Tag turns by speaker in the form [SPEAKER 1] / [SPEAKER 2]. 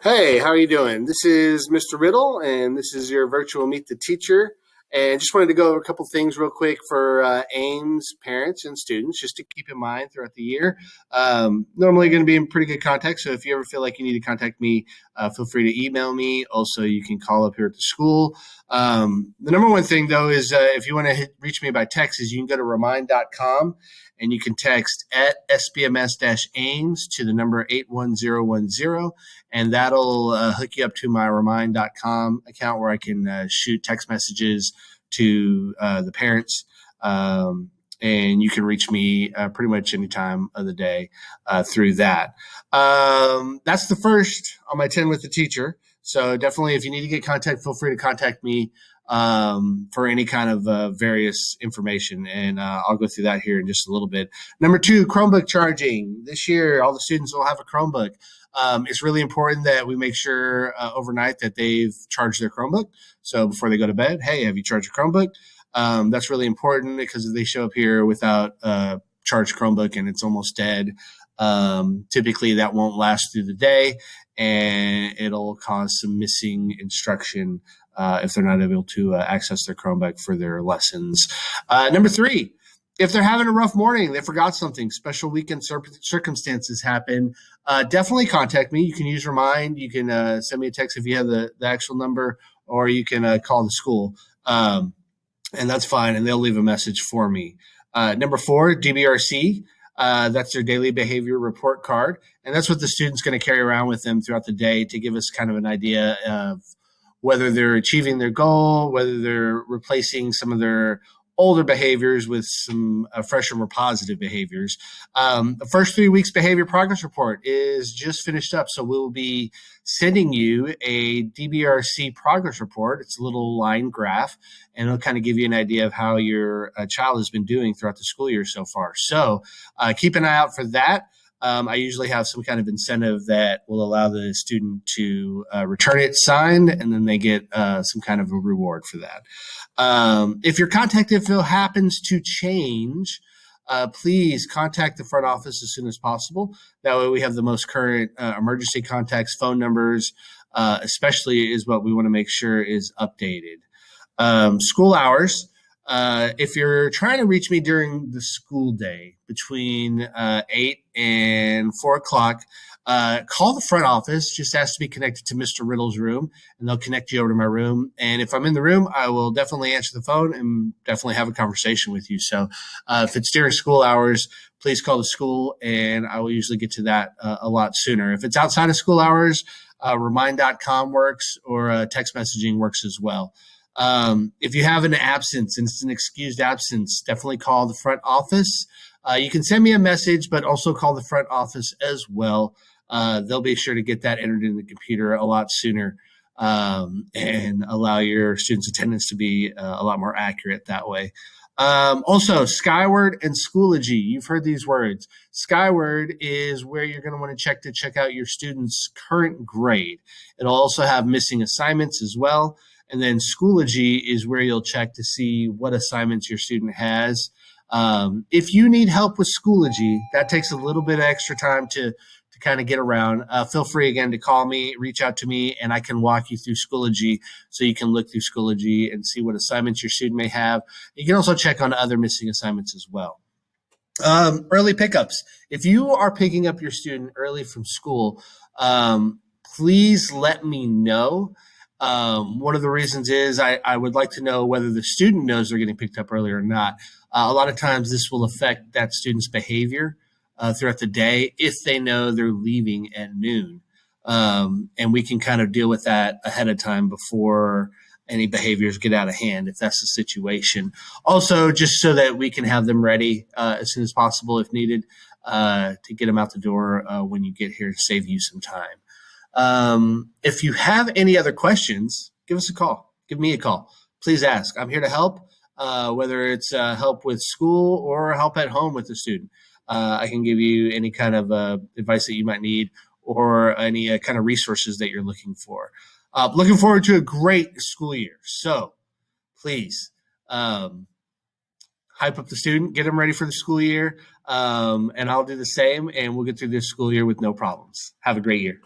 [SPEAKER 1] Hey, how are you doing? This is Mr. Riddle, and this is your virtual Meet the Teacher. And just wanted to go over a couple things real quick for AIMS parents and students, just to keep in mind throughout the year. Normally going to be in pretty good contact, so if you ever feel like you need to contact me, feel free to email me. Also, you can call up here at the school. The number one thing, though, is if you want to reach me by text, is you can go to remind.com and you can text at SBMS-AIMS to the number 81010, and that'll hook you up to my remind.com account where I can shoot text messages to the parents. And you can reach me pretty much any time of the day through that. That's the first on my 10 with the teacher. So definitely, if you need to get contact, feel free to contact me for any kind of various information. And I'll go through that here in just a little bit. Number two, Chromebook charging. This year, all the students will have a Chromebook. It's really important that we make sure overnight that they've charged their Chromebook. So before they go to bed, hey, have you charged your Chromebook? That's really important because if they show up here without a charged Chromebook and it's almost dead, typically that won't last through the day, and it'll cause some missing instruction if they're not able to access their Chromebook for their lessons. Number three, if they're having a rough morning, they forgot something, special weekend circumstances happen, definitely contact me. You can use Remind. You can send me a text if you have the actual number, or you can call the school. And that's fine, and they'll leave a message for me. Number four, DBRC. That's their daily behavior report card, and that's what the student's going to carry around with them throughout the day to give us kind of an idea of whether they're achieving their goal, whether they're replacing some of their older behaviors with some fresher, more positive behaviors. The first 3 weeks behavior progress report is just finished up. So we'll be sending you a DBRC progress report. It's a little line graph, and it'll kind of give you an idea of how your child has been doing throughout the school year so far. So keep an eye out for that. I usually have some kind of incentive that will allow the student to return it signed, and then they get some kind of a reward for that. If your contact info happens to change, please contact the front office as soon as possible. That way we have the most current emergency contacts, phone numbers, especially is what we want to make sure is updated. School hours. If you're trying to reach me during the school day between 8 and 4 o'clock, call the front office. Just ask to be connected to Mr. Riddle's room, and they'll connect you over to my room. And if I'm in the room, I will definitely answer the phone and definitely have a conversation with you. So if it's during school hours, please call the school, and I will usually get to that a lot sooner. If it's outside of school hours, remind.com works, or text messaging works as well. If you have an absence and it's an excused absence, definitely call the front office. You can send me a message, but also call the front office as well. They'll be sure to get that entered in the computer a lot sooner, and allow your students' attendance to be a lot more accurate that way. Also, Skyward and Schoology. You've heard these words. Skyward is where you're going to want to check out your student's current grade. It'll also have missing assignments as well. And then Schoology is where you'll check to see what assignments your student has. If you need help with Schoology, that takes a little bit of extra time to kind of get around. Feel free again to call me, reach out to me, and I can walk you through Schoology so you can look through Schoology and see what assignments your student may have. You can also check on other missing assignments as well. Early pickups. If you are picking up your student early from school, please let me know. One of the reasons is I would like to know whether the student knows they're getting picked up early or not. A lot of times this will affect that student's behavior throughout the day if they know they're leaving at noon. And we can kind of deal with that ahead of time before any behaviors get out of hand, if that's the situation. Also, just so that we can have them ready as soon as possible if needed to get them out the door when you get here to save you some time. If you have any other questions, give us a call. Give me a call. Please ask. I'm here to help, whether it's help with school or help at home with the student. I can give you any kind of advice that you might need, or any kind of resources that you're looking for. Looking forward to a great school year. So please hype up the student, get them ready for the school year, and I'll do the same, and we'll get through this school year with no problems. Have a great year.